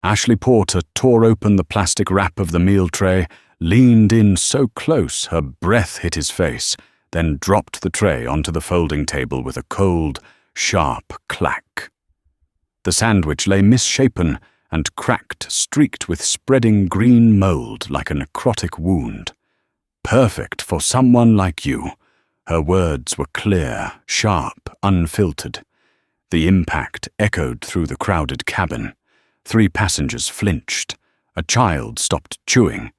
Ashley Porter tore open the plastic wrap of the meal tray, leaned in so close her breath hit his face, then dropped the tray onto the folding table with a cold, sharp clack. The sandwich lay misshapen and cracked, streaked with spreading green mold like a necrotic wound. "Perfect for someone like you." Her words were clear, sharp, unfiltered. The impact echoed through the crowded cabin. 3 passengers flinched. A child stopped chewing.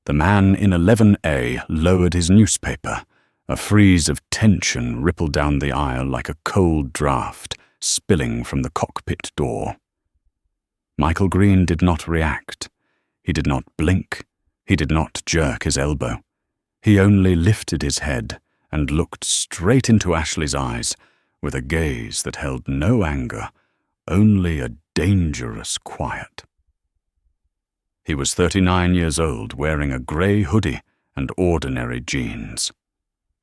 The man in 11A lowered his newspaper. A freeze of tension rippled down the aisle like a cold draft, spilling from the cockpit door. Michael Green did not react. He did not blink. He did not jerk his elbow. He only lifted his head and looked straight into Ashley's eyes with a gaze that held no anger, only a dangerous quiet. He was 39 years old, wearing a grey hoodie and ordinary jeans.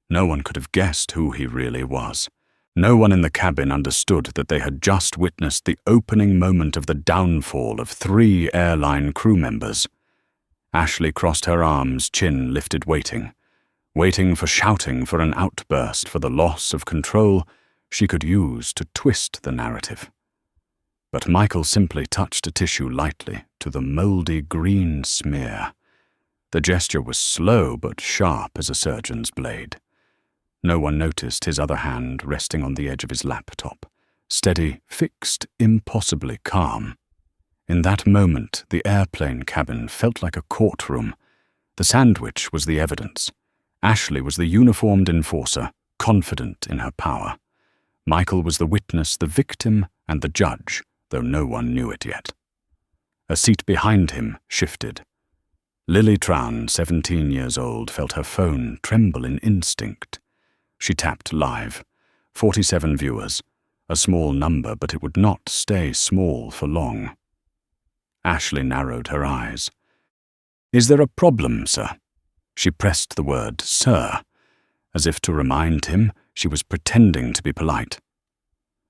No one could have guessed who he really was. No one in the cabin understood that they had just witnessed the opening moment of the downfall of 3 airline crew members. Ashley crossed her arms, chin lifted, waiting for shouting for an outburst, for the loss of control she could use to twist the narrative. But Michael simply touched a tissue lightly to the moldy green smear. The gesture was slow but sharp as a surgeon's blade. No one noticed his other hand resting on the edge of his laptop, steady, fixed, impossibly calm. In that moment, the airplane cabin felt like a courtroom. The sandwich was the evidence. Ashley was the uniformed enforcer, confident in her power. Michael was the witness, the victim, and the judge, though no one knew it yet. A seat behind him shifted. Lily Trown, 17 years old, felt her phone tremble in instinct. She tapped live. 47 viewers. A small number, but it would not stay small for long. Ashley narrowed her eyes. "Is there a problem, sir?" She pressed the word "sir," as if to remind him she was pretending to be polite.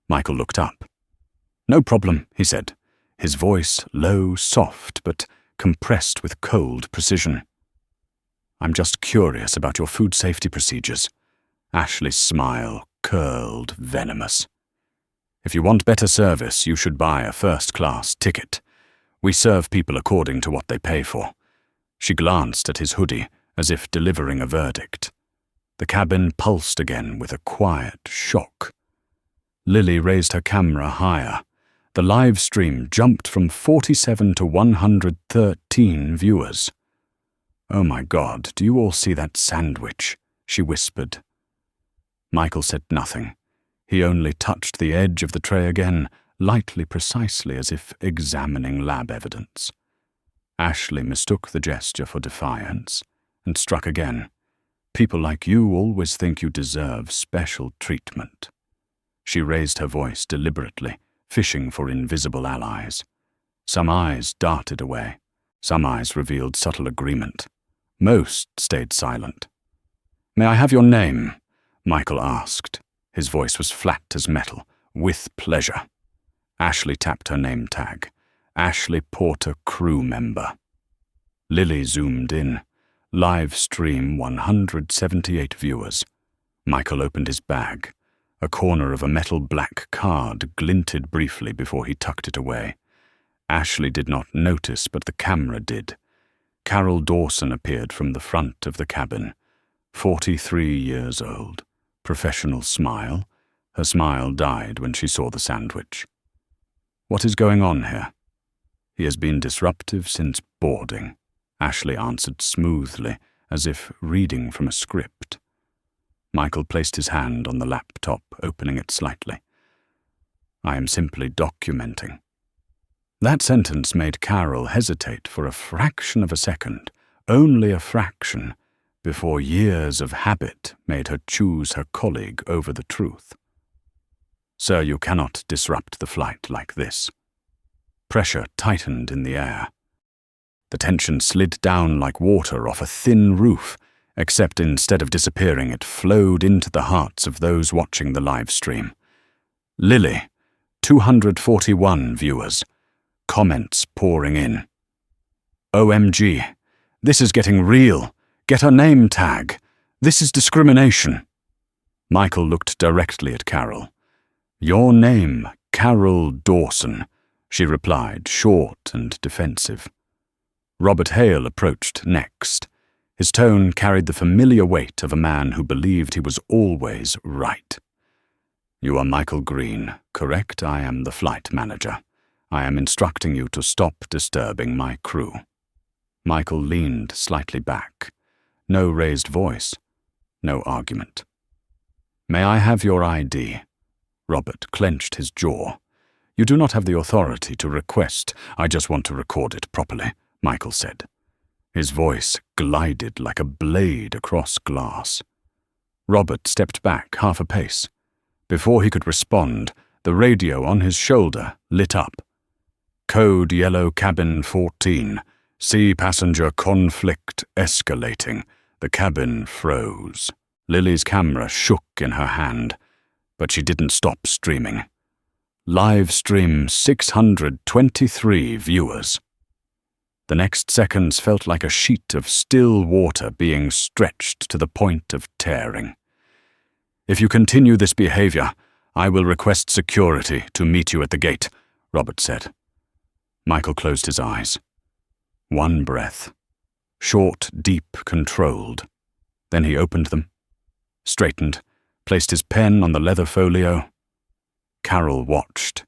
Michael looked up. "No problem," he said, his voice low, soft, but compressed with cold precision. "I'm just curious about your food safety procedures." Ashley's smile curled, venomous. "If you want better service, you should buy a first-class ticket. We serve people according to what they pay for." She glanced at his hoodie, as if delivering a verdict. The cabin pulsed again with a quiet shock. Lily raised her camera higher. The live stream jumped from 47 to 113 viewers. "Oh my God, do you all see that sandwich?" she whispered. Michael said nothing. He only touched the edge of the tray again, lightly, precisely, as if examining lab evidence. Ashley mistook the gesture for defiance and struck again. "People like you always think you deserve special treatment." She raised her voice deliberately, fishing for invisible allies. Some eyes darted away. Some eyes revealed subtle agreement. Most stayed silent. "May I have your name?" Michael asked. His voice was flat as metal. "With pleasure." Ashley tapped her name tag. Ashley Porter, crew member. Lily zoomed in. Live stream 178 viewers. Michael opened his bag. A corner of a metal black card glinted briefly before he tucked it away. Ashley did not notice, but the camera did. Carol Dawson appeared from the front of the cabin. 43 years old. Professional smile. Her smile died when she saw the sandwich. "What is going on here?" "He has been disruptive since boarding," Ashley answered smoothly, as if reading from a script. Michael placed his hand on the laptop, opening it slightly. "I am simply documenting." That sentence made Carol hesitate for a fraction of a second, only a fraction, before years of habit made her choose her colleague over the truth. "Sir, you cannot disrupt the flight like this." Pressure tightened in the air. The tension slid down like water off a thin roof, except instead of disappearing, it flowed into the hearts of those watching the live stream. Lily, 241 viewers. comments pouring in. OMG, this is getting real. Get a name tag. This is discrimination. Michael looked directly at Carol. Your name, Carol Dawson, she replied, short and defensive. Robert Hale approached next. His tone carried the familiar weight of a man who believed he was always right. You are Michael Green, correct? I am the flight manager. I am instructing you to stop disturbing my crew. Michael leaned slightly back. No raised voice, no argument. May I have your ID? Robert clenched his jaw. You do not have the authority to request. I just want to record it properly, Michael said. His voice glided like a blade across glass. Robert stepped back half a pace. Before he could respond, the radio on his shoulder lit up. Code Yellow Cabin 14. See passenger conflict escalating. The cabin froze. Lily's camera shook in her hand, but she didn't stop streaming. Live stream 623 viewers. The next seconds felt like a sheet of still water being stretched to the point of tearing. If you continue this behavior, I will request security to meet you at the gate, Robert said. Michael closed his eyes. One breath. Short, deep, controlled. Then he opened them, straightened, placed his pen on the leather folio. Carol watched.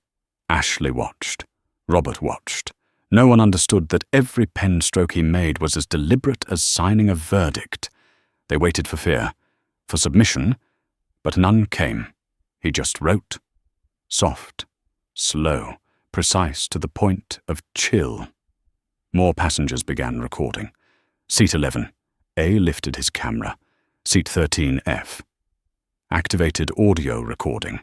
Ashley watched. Robert watched. No one understood that every pen stroke he made was as deliberate as signing a verdict. They waited for fear, for submission, but none came. He just wrote. Soft, slow, precise to the point of chill. More passengers began recording. Seat 11. A lifted his camera. Seat 13, F. Activated audio recording.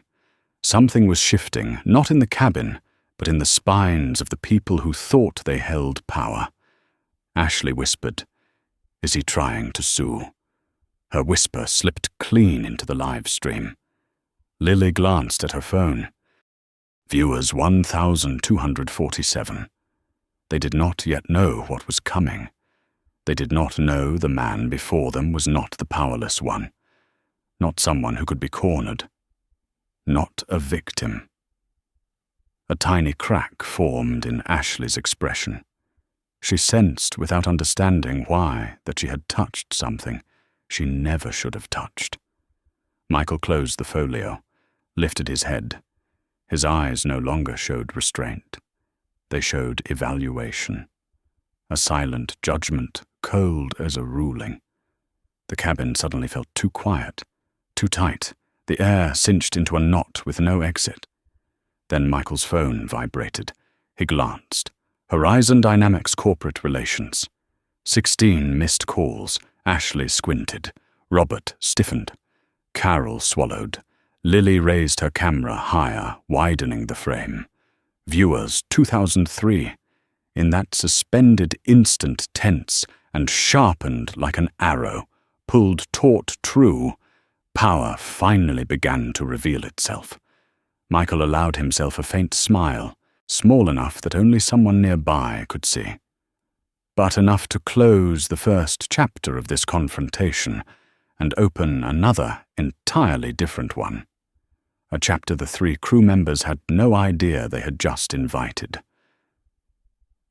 Something was shifting, not in the cabin, but in the spines of the people who thought they held power. Ashley whispered, Is he trying to sue? Her whisper slipped clean into the live stream. Lily glanced at her phone. Viewers 1,247. They did not yet know what was coming. They did not know the man before them was not the powerless one, not someone who could be cornered, not a victim. A tiny crack formed in Ashley's expression. She sensed, without understanding why, that she had touched something she never should have touched. Michael closed the folio, lifted his head. His eyes no longer showed restraint. They showed evaluation. A silent judgment, cold as a ruling. The cabin suddenly felt too quiet, too tight, the air cinched into a knot with no exit. Then Michael's phone vibrated. He glanced. Horizon Dynamics Corporate Relations. 16 missed calls. Ashley squinted. Robert stiffened. Carol swallowed. Lily raised her camera higher, widening the frame. Viewers 2003. In that suspended instant tense and sharpened like an arrow, pulled taut true, power finally began to reveal itself. Michael allowed himself a faint smile, small enough that only someone nearby could see. But enough to close the first chapter of this confrontation and open another entirely different one. A chapter the three crew members had no idea they had just invited.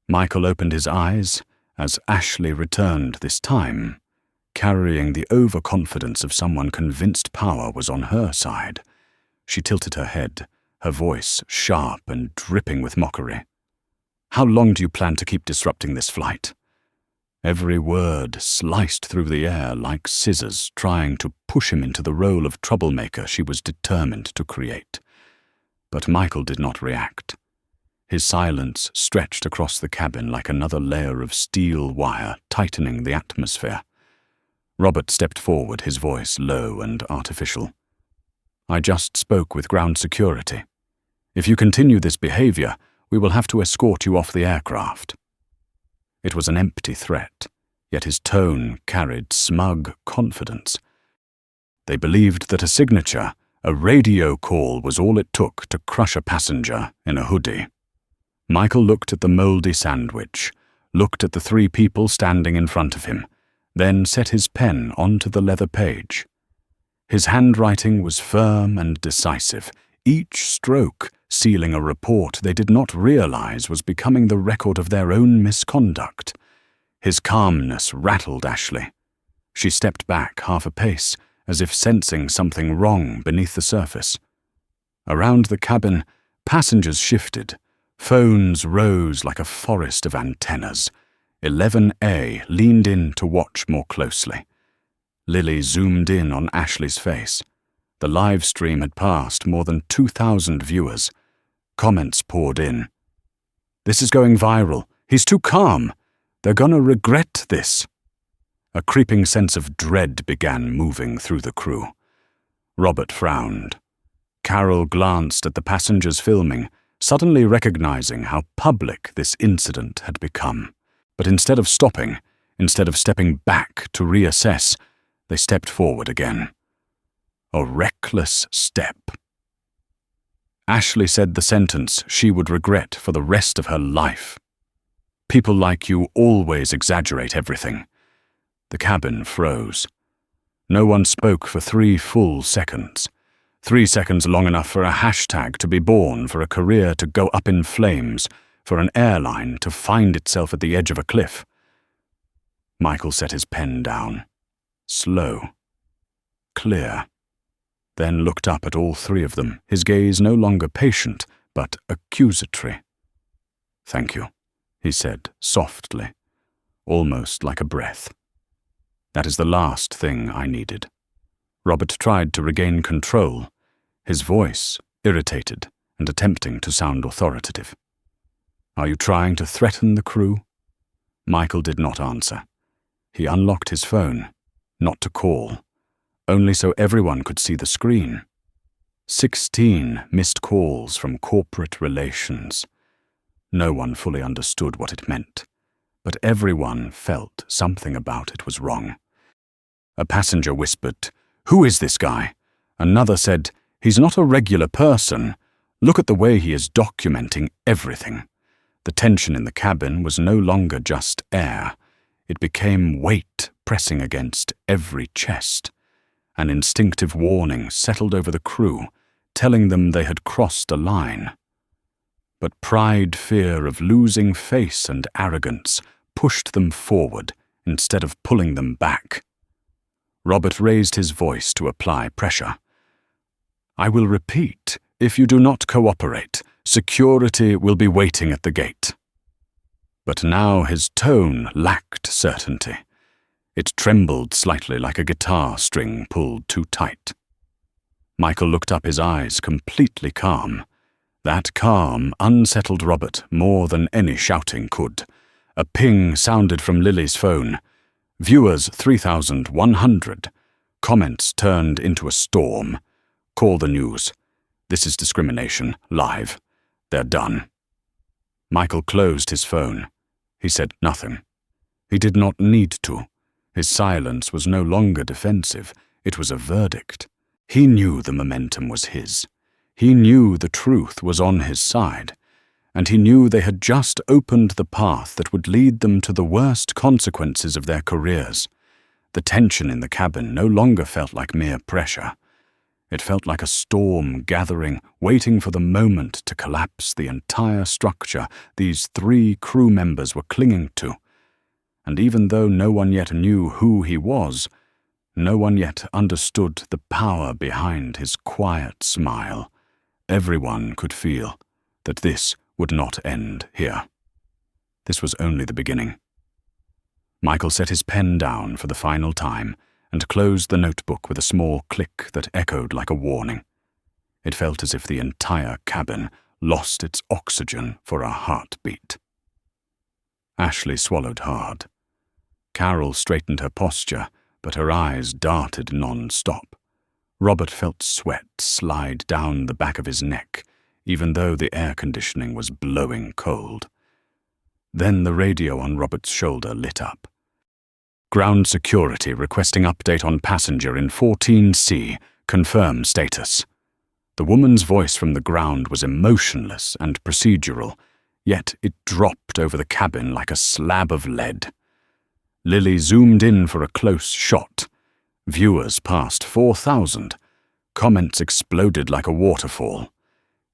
Michael opened his eyes as Ashley returned this time, carrying the overconfidence of someone convinced power was on her side. She tilted her head, her voice sharp and dripping with mockery. How long do you plan to keep disrupting this flight? Every word sliced through the air like scissors, trying to push him into the role of troublemaker she was determined to create. But Michael did not react. His silence stretched across the cabin like another layer of steel wire tightening the atmosphere. Robert stepped forward, his voice low and artificial. I just spoke with ground security. If you continue this behavior, we will have to escort you off the aircraft. It was an empty threat, yet his tone carried smug confidence. They believed that a signature, a radio call, was all it took to crush a passenger in a hoodie. Michael looked at the mouldy sandwich, looked at the 3 people standing in front of him, then set his pen onto the leather page. His handwriting was firm and decisive, each stroke sealing a report they did not realize was becoming the record of their own misconduct. His calmness rattled Ashley. She stepped back half a pace, as if sensing something wrong beneath the surface. Around the cabin, passengers shifted. Phones rose like a forest of antennas. 11A leaned in to watch more closely. Lily zoomed in on Ashley's face. The live stream had passed more than 2,000 viewers. Comments poured in. "This is going viral. He's too calm. They're gonna regret this." A creeping sense of dread began moving through the crew. Robert frowned. Carol glanced at the passengers filming, suddenly recognizing how public this incident had become. But instead of stopping, instead of stepping back to reassess, they stepped forward again. A reckless step. Ashley said the sentence she would regret for the rest of her life. "People like you always exaggerate everything." The cabin froze. No one spoke for 3 full seconds. 3 seconds long enough for a hashtag to be born, for a career to go up in flames, for an airline to find itself at the edge of a cliff. Michael set his pen down. Slow. Clear. Then looked up at all 3 of them, his gaze no longer patient, but accusatory. "Thank you," he said softly, almost like a breath. "That is the last thing I needed." Robert tried to regain control, his voice irritated and attempting to sound authoritative. "Are you trying to threaten the crew?" Michael did not answer. He unlocked his phone, not to call, only so everyone could see the screen. 16 missed calls from corporate relations. No one fully understood what it meant, but everyone felt something about it was wrong. A passenger whispered, "Who is this guy?" Another said, "He's not a regular person. Look at the way he is documenting everything." The tension in the cabin was no longer just air. It became weight pressing against every chest. An instinctive warning settled over the crew, telling them they had crossed a line. But pride, fear of losing face and arrogance pushed them forward instead of pulling them back. Robert raised his voice to apply pressure. "I will repeat, if you do not cooperate, security will be waiting at the gate." But now his tone lacked certainty. It trembled slightly like a guitar string pulled too tight. Michael looked up, his eyes completely calm. That calm unsettled Robert more than any shouting could. A ping sounded from Lily's phone. Viewers 3,100. Comments turned into a storm. "Call the news. This is discrimination, live. They're done." Michael closed his phone. He said nothing. He did not need to. His silence was no longer defensive. It was a verdict. He knew the momentum was his. He knew the truth was on his side. And he knew they had just opened the path that would lead them to the worst consequences of their careers. The tension in the cabin no longer felt like mere pressure. It felt like a storm gathering, waiting for the moment to collapse the entire structure these 3 crew members were clinging to. And even though no one yet knew who he was, no one yet understood the power behind his quiet smile, everyone could feel that this would not end here. This was only the beginning. Michael set his pen down for the final time and closed the notebook with a small click that echoed like a warning. It felt as if the entire cabin lost its oxygen for a heartbeat. Ashley swallowed hard. Carol straightened her posture, but her eyes darted non-stop. Robert felt sweat slide down the back of his neck, even though the air conditioning was blowing cold. Then the radio on Robert's shoulder lit up. "Ground security requesting update on passenger in 14C. Confirm status." The woman's voice from the ground was emotionless and procedural, yet it dropped over the cabin like a slab of lead. Lily zoomed in for a close shot. Viewers passed 4,000. Comments exploded like a waterfall.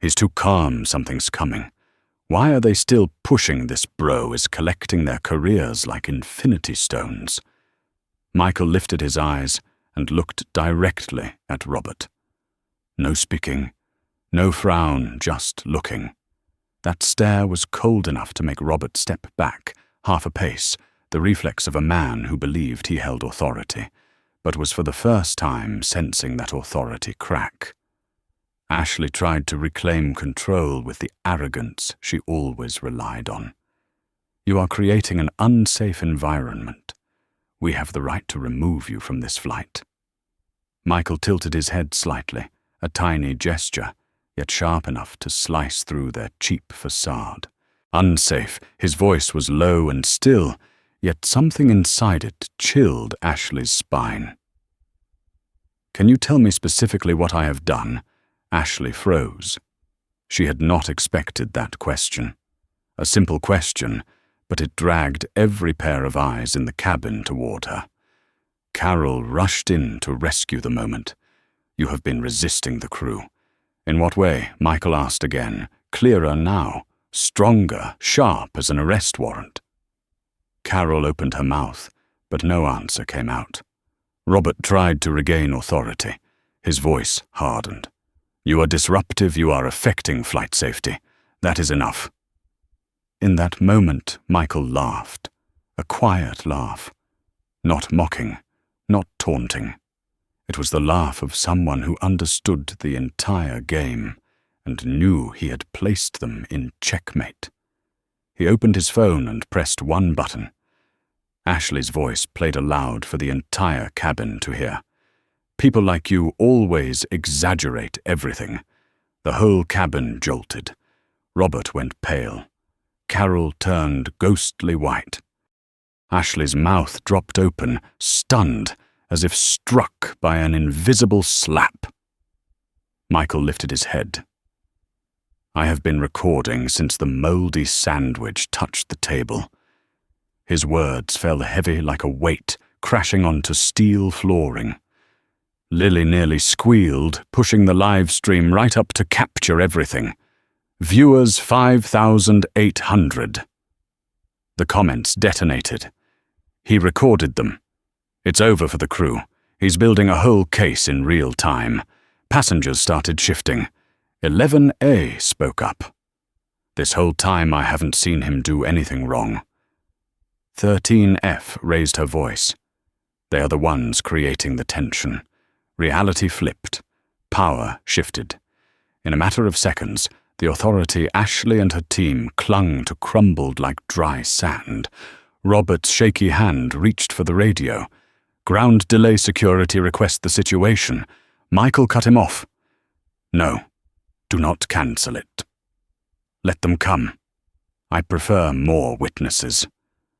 "He's too calm, something's coming. Why are they still pushing this bro is collecting their careers like infinity stones?" Michael lifted his eyes and looked directly at Robert. No speaking, no frown, just looking. That stare was cold enough to make Robert step back, half a pace, the reflex of a man who believed he held authority, but was for the first time sensing that authority crack. Ashley tried to reclaim control with the arrogance she always relied on. "You are creating an unsafe environment. We have the right to remove you from this flight." Michael tilted his head slightly, a tiny gesture, yet sharp enough to slice through their cheap facade. Unsafe, his voice was low and still, yet something inside it chilled Ashley's spine. "Can you tell me specifically what I have done?" Ashley froze. She had not expected that question. A simple question, but it dragged every pair of eyes in the cabin toward her. Carol rushed in to rescue the moment. "You have been resisting the crew." "In what way?" Michael asked again, clearer now, stronger, sharp as an arrest warrant. Carol opened her mouth, but no answer came out. Robert tried to regain authority. His voice hardened. "You are disruptive, you are affecting flight safety. That is enough." In that moment, Michael laughed, a quiet laugh, not mocking, not taunting. It was the laugh of someone who understood the entire game and knew he had placed them in checkmate. He opened his phone and pressed one button. Ashley's voice played aloud for the entire cabin to hear. "People like you always exaggerate everything." The whole cabin jolted. Robert went pale. Carol turned ghostly white. Ashley's mouth dropped open, stunned, as if struck by an invisible slap. Michael lifted his head. "I have been recording since the moldy sandwich touched the table." His words fell heavy like a weight, crashing onto steel flooring. Lily nearly squealed, pushing the live stream right up to capture everything. "Viewers 5,800. The comments detonated. "He recorded them. It's over for the crew. He's building a whole case in real time." Passengers started shifting. 11A spoke up. "This whole time I haven't seen him do anything wrong." 13F raised her voice. "They are the ones creating the tension." Reality flipped. Power shifted. In a matter of seconds, the authority Ashley and her team clung to crumbled like dry sand. Robert's shaky hand reached for the radio. "Ground delay security request the situation." Michael cut him off. "No, do not cancel it. Let them come. I prefer more witnesses."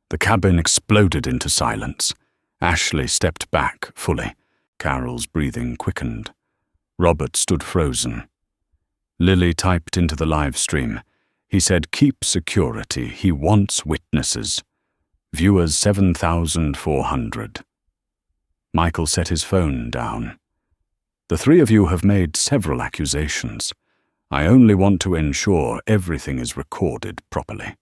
The cabin exploded into silence. Ashley stepped back fully. Carol's breathing quickened. Robert stood frozen. Lily typed into the live stream. "He said keep security. He wants witnesses. Viewers 7,400. Michael set his phone down. "The three of you have made several accusations. I only want to ensure everything is recorded properly."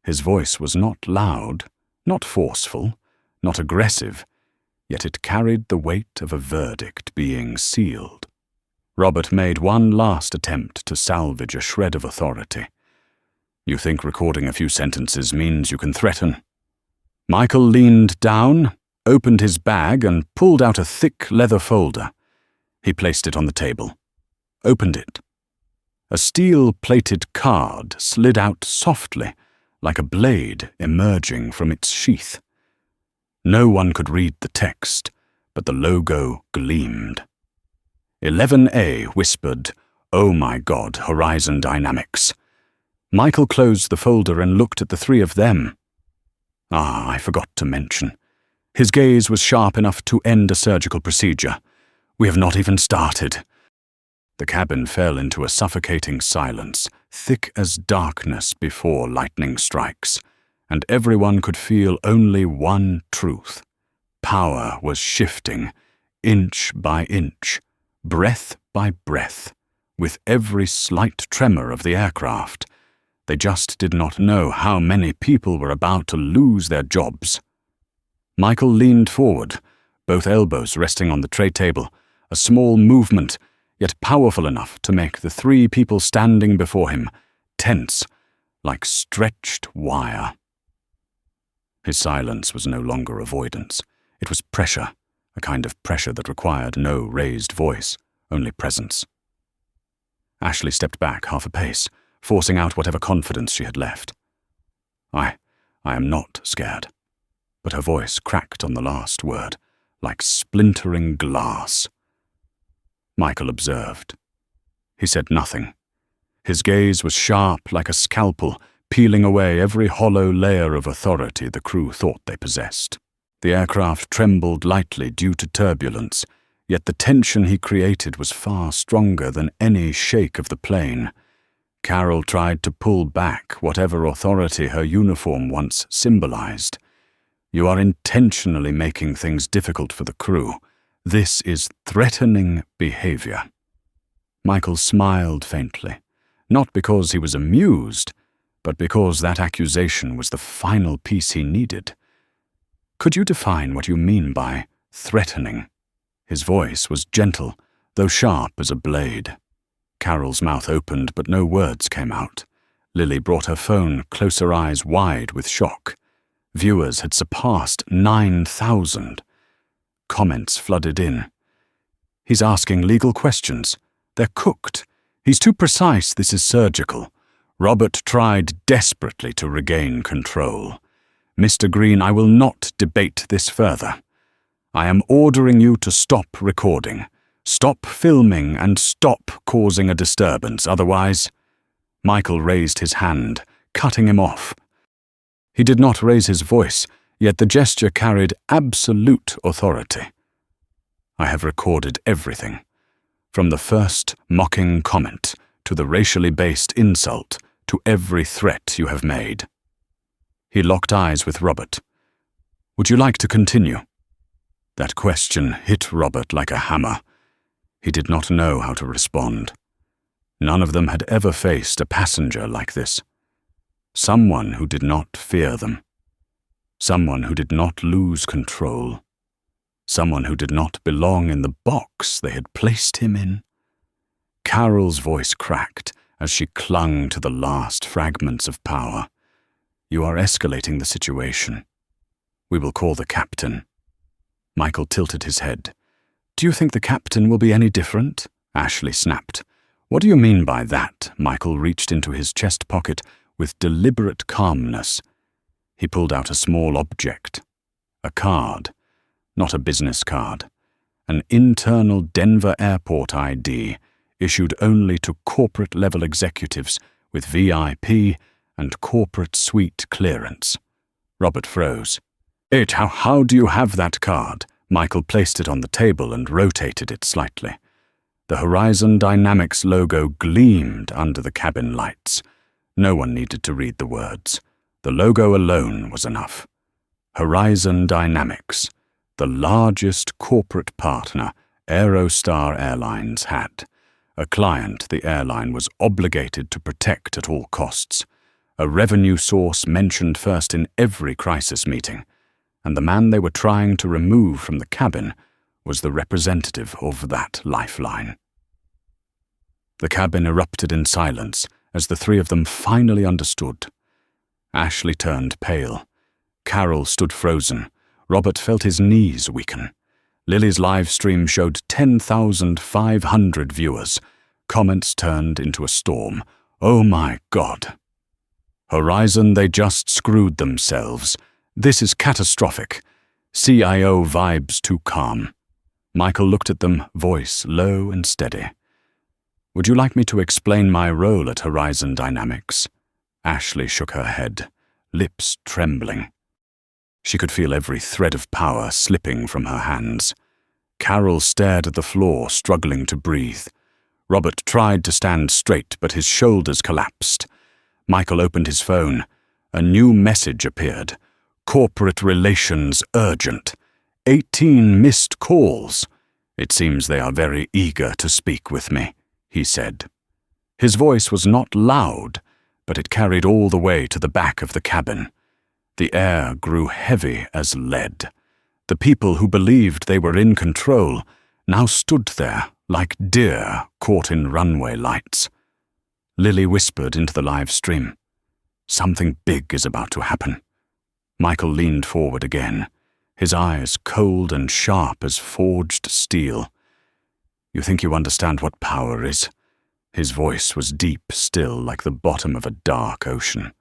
His voice was not loud, not forceful, not aggressive, yet it carried the weight of a verdict being sealed. Robert made one last attempt to salvage a shred of authority. "You think recording a few sentences means you can threaten?" Michael leaned down, opened his bag, and pulled out a thick leather folder. He placed it on the table, opened it. A steel-plated card slid out softly, like a blade emerging from its sheath. No one could read the text, but the logo gleamed. 11A whispered, "Oh my God, Horizon Dynamics." Michael closed the folder and looked at the three of them. I forgot to mention. His gaze was sharp enough to end a surgical procedure. "We have not even started." The cabin fell into a suffocating silence, thick as darkness before lightning strikes, and everyone could feel only one truth. Power was shifting, inch by inch, breath by breath, with every slight tremor of the aircraft. They just did not know how many people were about to lose their jobs. Michael leaned forward, both elbows resting on the tray table, a small movement, yet powerful enough to make the three people standing before him tense, like stretched wire. His silence was no longer avoidance. It was pressure, a kind of pressure that required no raised voice, only presence. Ashley stepped back half a pace, forcing out whatever confidence she had left. I am not scared. But her voice cracked on the last word, like splintering glass. Michael observed. He said nothing. His gaze was sharp like a scalpel, peeling away every hollow layer of authority the crew thought they possessed. The aircraft trembled lightly due to turbulence, yet the tension he created was far stronger than any shake of the plane. Carol tried to pull back whatever authority her uniform once symbolized. You are intentionally making things difficult for the crew. This is threatening behavior. Michael smiled faintly, not because he was amused, but because that accusation was the final piece he needed. Could you define what you mean by threatening? His voice was gentle, though sharp as a blade. Carol's mouth opened, but no words came out. Lily brought her phone, close, her eyes wide with shock. Viewers had surpassed 9,000. Comments flooded in. He's asking legal questions. They're cooked. He's too precise. This is surgical. Robert tried desperately to regain control. Mr. Green, I will not debate this further. I am ordering you to stop recording. Stop filming and stop causing a disturbance, otherwise— Michael raised his hand, cutting him off. He did not raise his voice, yet the gesture carried absolute authority. I have recorded everything, from the first mocking comment to the racially based insult to every threat you have made. He locked eyes with Robert. Would you like to continue? That question hit Robert like a hammer. He did not know how to respond. None of them had ever faced a passenger like this. Someone who did not fear them. Someone who did not lose control. Someone who did not belong in the box they had placed him in. Carol's voice cracked as she clung to the last fragments of power. You are escalating the situation. We will call the captain. Michael tilted his head. Do you think the captain will be any different? Ashley snapped. What do you mean by that? Michael reached into his chest pocket with deliberate calmness. He pulled out a small object. A card. Not a business card. An internal Denver airport ID issued only to corporate-level executives with VIP and corporate suite clearance. Robert froze. How do you have that card? Michael placed it on the table and rotated it slightly. The Horizon Dynamics logo gleamed under the cabin lights. No one needed to read the words. The logo alone was enough. Horizon Dynamics, the largest corporate partner Aerostar Airlines had. A client the airline was obligated to protect at all costs. A revenue source mentioned first in every crisis meeting. And the man they were trying to remove from the cabin was the representative of that lifeline. The cabin erupted in silence as the three of them finally understood. Ashley turned pale. Carol stood frozen. Robert felt his knees weaken. Lily's live stream showed 10,500 viewers. Comments turned into a storm. Oh my God. Horizon, they just screwed themselves. This is catastrophic. CIO vibes too calm. Michael looked at them, voice low and steady. Would you like me to explain my role at Horizon Dynamics? Ashley shook her head, lips trembling. She could feel every thread of power slipping from her hands. Carol stared at the floor, struggling to breathe. Robert tried to stand straight, but his shoulders collapsed. Michael opened his phone. A new message appeared. Corporate relations urgent. 18 missed calls. It seems they are very eager to speak with me, he said. His voice was not loud, but it carried all the way to the back of the cabin. The air grew heavy as lead. The people who believed they were in control now stood there like deer caught in runway lights. Lily whispered into the live stream. Something big is about to happen. Michael leaned forward again, his eyes cold and sharp as forged steel. You think you understand what power is? His voice was deep still, like the bottom of a dark ocean.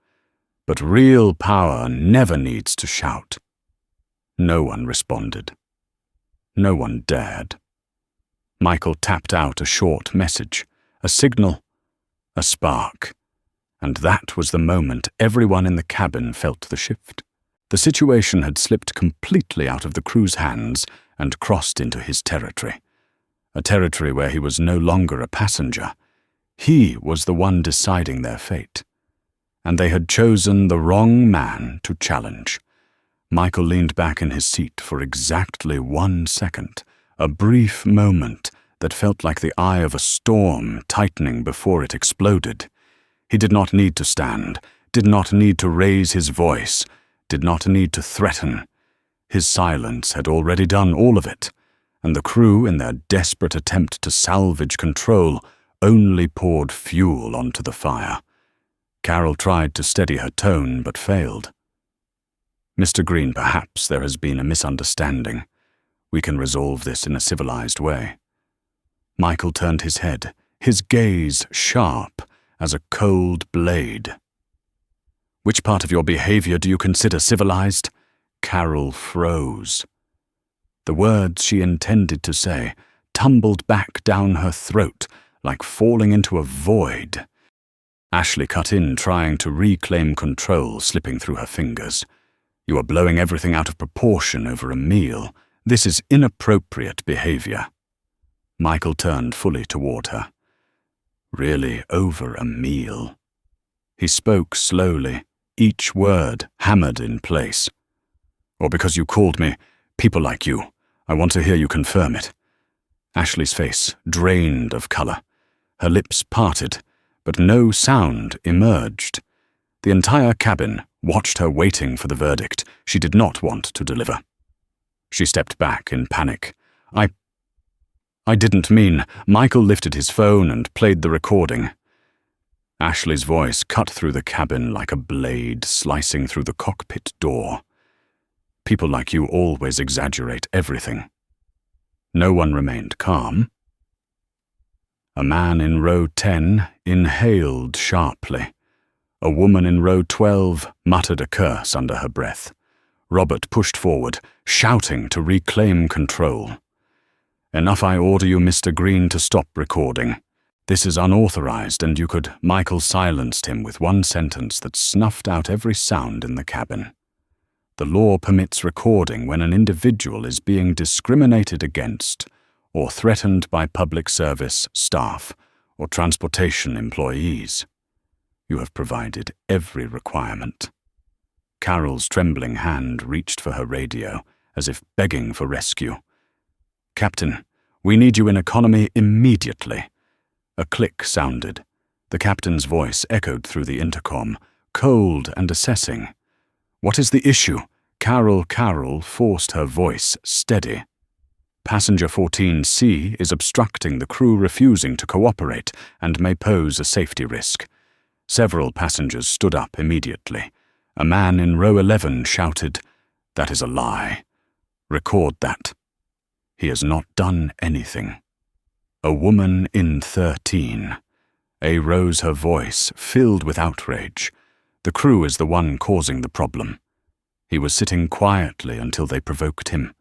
But real power never needs to shout. No one responded. No one dared. Michael tapped out a short message, a signal, a spark. And that was the moment everyone in the cabin felt the shift. The situation had slipped completely out of the crew's hands and crossed into his territory. A territory where he was no longer a passenger. He was the one deciding their fate. And they had chosen the wrong man to challenge. Michael leaned back in his seat for exactly 1 second, a brief moment that felt like the eye of a storm tightening before it exploded. He did not need to stand, did not need to raise his voice, did not need to threaten. His silence had already done all of it, and the crew, in their desperate attempt to salvage control, only poured fuel onto the fire. Carol tried to steady her tone, but failed. Mr. Green, perhaps there has been a misunderstanding. We can resolve this in a civilized way. Michael turned his head, his gaze sharp as a cold blade. Which part of your behavior do you consider civilized? Carol froze. The words she intended to say tumbled back down her throat like falling into a void. Ashley cut in, trying to reclaim control, slipping through her fingers. You are blowing everything out of proportion over a meal. This is inappropriate behavior. Michael turned fully toward her. Really, over a meal? He spoke slowly, each word hammered in place. Or because you called me, people like you. I want to hear you confirm it. Ashley's face drained of color. Her lips parted, but no sound emerged. The entire cabin watched her waiting for the verdict she did not want to deliver. She stepped back in panic. I didn't mean. Michael lifted his phone and played the recording. Ashley's voice cut through the cabin like a blade slicing through the cockpit door. People like you always exaggerate everything. No one remained calm. A man in row 10 inhaled sharply. A woman in row 12 muttered a curse under her breath. Robert pushed forward, shouting to reclaim control. Enough, I order you, Mr. Green, to stop recording. This is unauthorized, and you could... Michael silenced him with one sentence that snuffed out every sound in the cabin. The law permits recording when an individual is being discriminated against or threatened by public service staff or transportation employees. You have provided every requirement. Carol's trembling hand reached for her radio, as if begging for rescue. Captain, we need you in economy immediately. A click sounded. The captain's voice echoed through the intercom, cold and assessing. What is the issue? Carol forced her voice steady. Passenger 14C is obstructing the crew, refusing to cooperate, and may pose a safety risk. Several passengers stood up immediately. A man in row 11 shouted, "That is a lie. Record that." He has not done anything. A woman in 13. A rose her voice, filled with outrage. The crew is the one causing the problem. He was sitting quietly until they provoked him.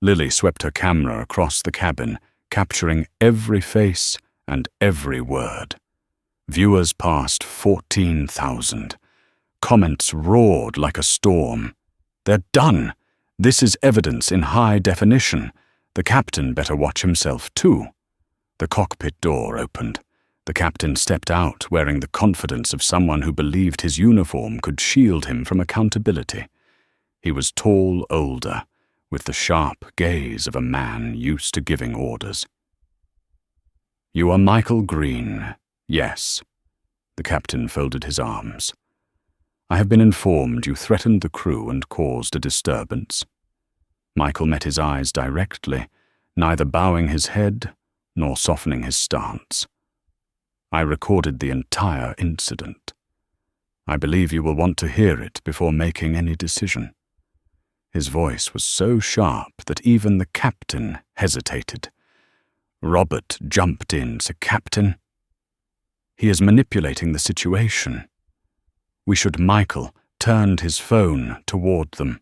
Lily swept her camera across the cabin, capturing every face and every word. Viewers passed 14,000. Comments roared like a storm. They're done. This is evidence in high definition. The captain better watch himself too. The cockpit door opened. The captain stepped out wearing the confidence of someone who believed his uniform could shield him from accountability. He was tall, older, with the sharp gaze of a man used to giving orders. "You are Michael Green, yes." The captain folded his arms. "I have been informed you threatened the crew and caused a disturbance." Michael met his eyes directly, neither bowing his head nor softening his stance. "I recorded the entire incident. I believe you will want to hear it before making any decision." His voice was so sharp that even the captain hesitated. Robert jumped in. "Captain, he is manipulating the situation. We should—" Michael turned his phone toward them.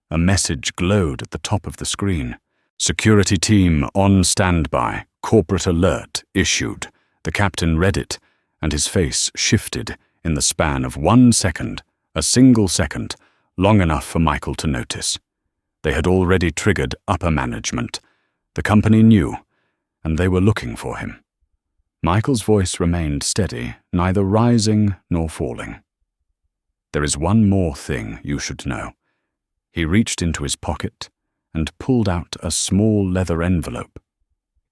A message glowed at the top of the screen. "Security team on standby. Corporate alert issued." The captain read it, and his face shifted in the span of 1 second, a single second, long enough for Michael to notice. They had already triggered upper management. The company knew, and they were looking for him. Michael's voice remained steady, neither rising nor falling. "There is one more thing you should know." He reached into his pocket and pulled out a small leather envelope.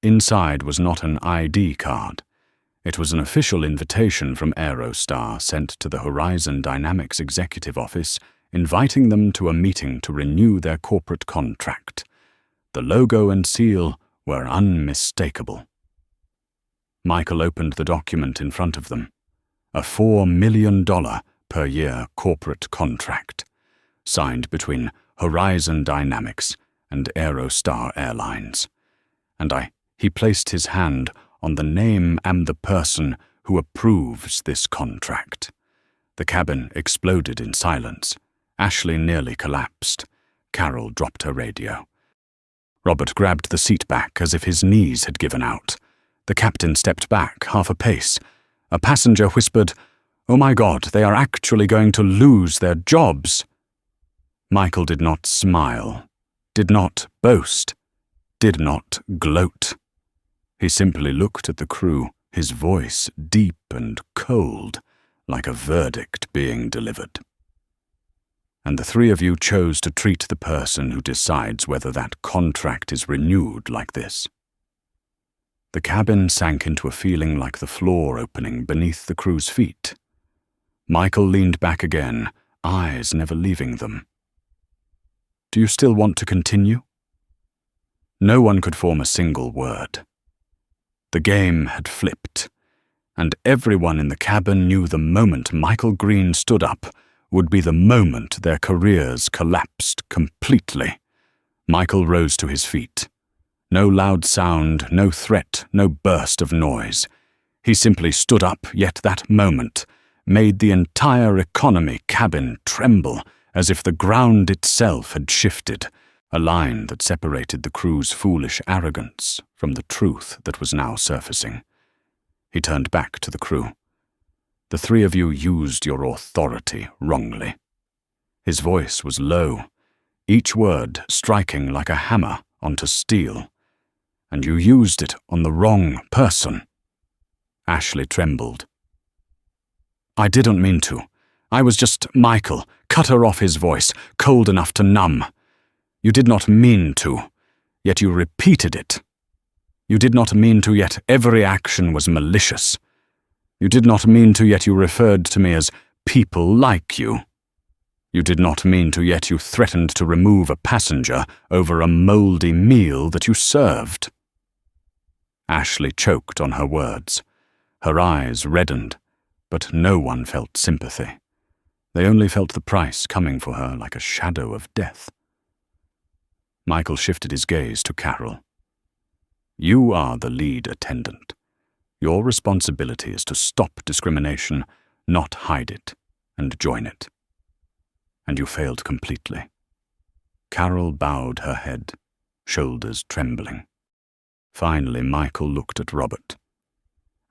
Inside was not an ID card. It was an official invitation from Aerostar sent to the Horizon Dynamics executive office, inviting them to a meeting to renew their corporate contract. The logo and seal were unmistakable. Michael opened the document in front of them. A $4 million per year corporate contract, signed between Horizon Dynamics and Aerostar Airlines. He placed his hand on the name and the person who approves this contract. The cabin exploded in silence. Ashley nearly collapsed. Carol dropped her radio. Robert grabbed the seat back as if his knees had given out. The captain stepped back half a pace. A passenger whispered, "Oh my God, they are actually going to lose their jobs." Michael did not smile, did not boast, did not gloat. He simply looked at the crew, his voice deep and cold, like a verdict being delivered. "And the three of you chose to treat the person who decides whether that contract is renewed like this." The cabin sank into a feeling like the floor opening beneath the crew's feet. Michael leaned back again, eyes never leaving them. "Do you still want to continue?" No one could form a single word. The game had flipped, and everyone in the cabin knew the moment Michael Green stood up would be the moment their careers collapsed completely. Michael rose to his feet. No loud sound, no threat, no burst of noise. He simply stood up, yet that moment made the entire economy cabin tremble as if the ground itself had shifted, a line that separated the crew's foolish arrogance from the truth that was now surfacing. He turned back to the crew. "The three of you used your authority wrongly." His voice was low, each word striking like a hammer onto steel. "And you used it on the wrong person." Ashley trembled. "I didn't mean to. I was just—" Michael cut her off, his voice cold enough to numb. "You did not mean to, yet you repeated it. You did not mean to, yet every action was malicious. You did not mean to, yet you referred to me as people like you. You did not mean to, yet you threatened to remove a passenger over a moldy meal that you served." Ashley choked on her words. Her eyes reddened, but no one felt sympathy. They only felt the price coming for her like a shadow of death. Michael shifted his gaze to Carol. "You are the lead attendant. Your responsibility is to stop discrimination, not hide it, and join it. And you failed completely." Carol bowed her head, shoulders trembling. Finally, Michael looked at Robert.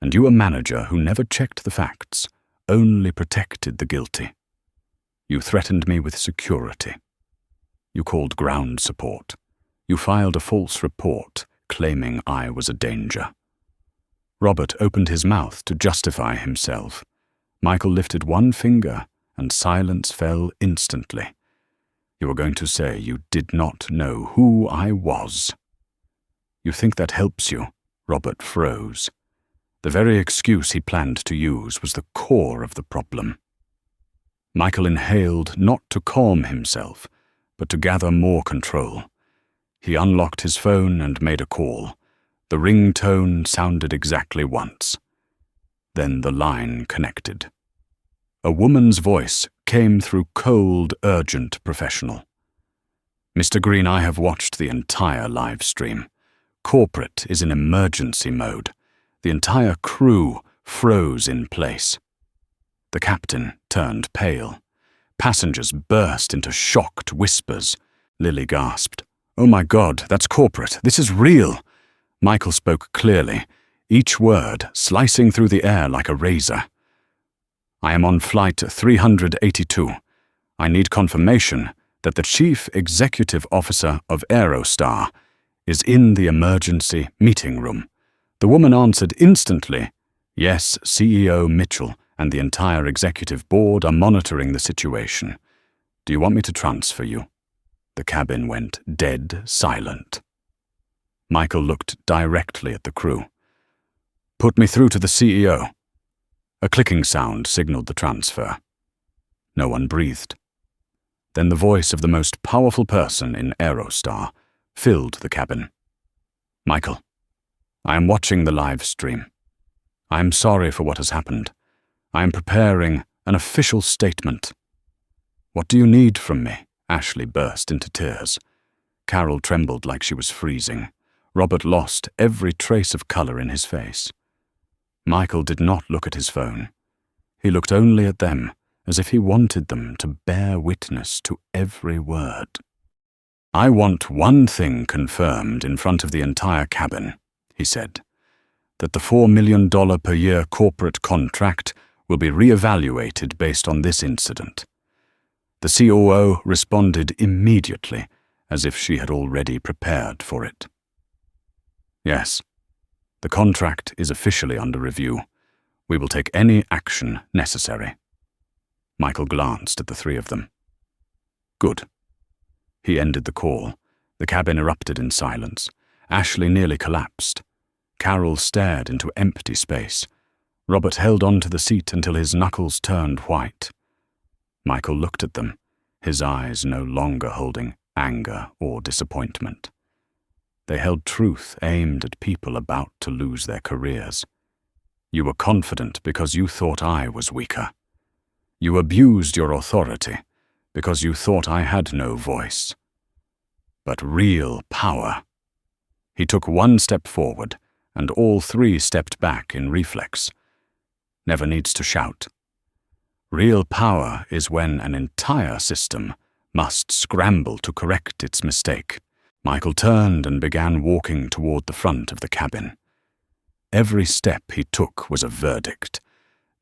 "And you a manager who never checked the facts, only protected the guilty. You threatened me with security. You called ground support. You filed a false report, claiming I was a danger. Robert opened his mouth to justify himself. Michael lifted one finger, and silence fell instantly. You were going to say you did not know who I was. You think that helps you? Robert froze. The very excuse he planned to use was the core of the problem. Michael inhaled not to calm himself, but to gather more control. He unlocked his phone and made a call. The ring-tone sounded exactly once. Then the line connected. A woman's voice came through cold, urgent professional. Mr. Green, I have watched the entire live stream. Corporate is in emergency mode. The entire crew froze in place. The captain turned pale. Passengers burst into shocked whispers. Lily gasped. Oh my God, that's corporate. This is real. Michael spoke clearly, each word slicing through the air like a razor. I am on flight 382. I need confirmation that the Chief Executive Officer of Aerostar is in the emergency meeting room. The woman answered instantly, Yes, CEO Mitchell and the entire executive board are monitoring the situation. Do you want me to transfer you? The cabin went dead silent. Michael looked directly at the crew. Put me through to the CEO. A clicking sound signaled the transfer. No one breathed. Then the voice of the most powerful person in Aerostar filled the cabin. Michael, I am watching the live stream. I am sorry for what has happened. I am preparing an official statement. What do you need from me? Ashley burst into tears. Carol trembled like she was freezing. Robert lost every trace of color in his face. Michael did not look at his phone. He looked only at them, as if he wanted them to bear witness to every word. I want one thing confirmed in front of the entire cabin, he said, that the $4 million per year corporate contract will be re-evaluated based on this incident. The COO responded immediately, as if she had already prepared for it. Yes. The contract is officially under review. We will take any action necessary. Michael glanced at the three of them. Good. He ended the call. The cabin erupted in silence. Ashley nearly collapsed. Carol stared into empty space. Robert held on to the seat until his knuckles turned white. Michael looked at them, his eyes no longer holding anger or disappointment. They held truth aimed at people about to lose their careers. You were confident because you thought I was weaker. You abused your authority because you thought I had no voice. But real power. He took one step forward, and all three stepped back in reflex. Never needs to shout. Real power is when an entire system must scramble to correct its mistake. Michael turned and began walking toward the front of the cabin. Every step he took was a verdict.